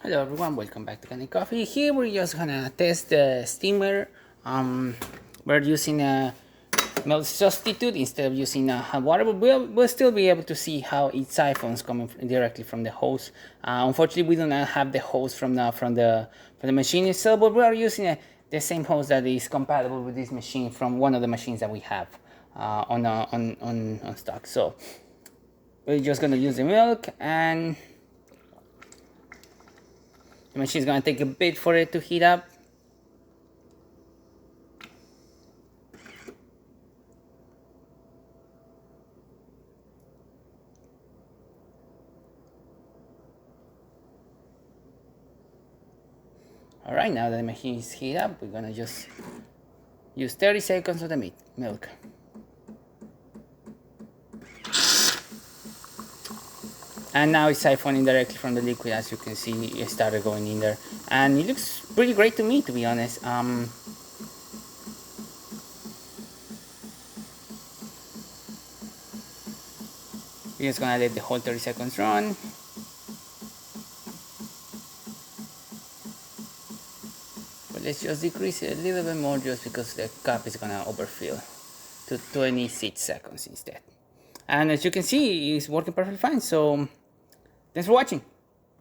Hello everyone, welcome back to Kanen Coffee. Here we're just gonna test the steamer. We're using a milk substitute instead of using hot water, but we'll still be able to see how each siphon is coming directly from the hose. Unfortunately, we do not have the hose from the machine itself, but we are using the same hose that is compatible with this machine from one of the machines that we have on stock. So we're just gonna use the milk, and the machine is gonna take a bit for it to heat up. Alright, now that the machine is heated up, we're gonna just use 30 seconds of the milk. And now it's siphoning directly from the liquid. As you can see, it started going in there. And it looks pretty great to me, to be honest. We're just gonna let the whole 30 seconds run. But let's just decrease it a little bit more just because the cup is gonna overfill to 26 seconds instead. And as you can see, it's working perfectly fine. So thanks for watching.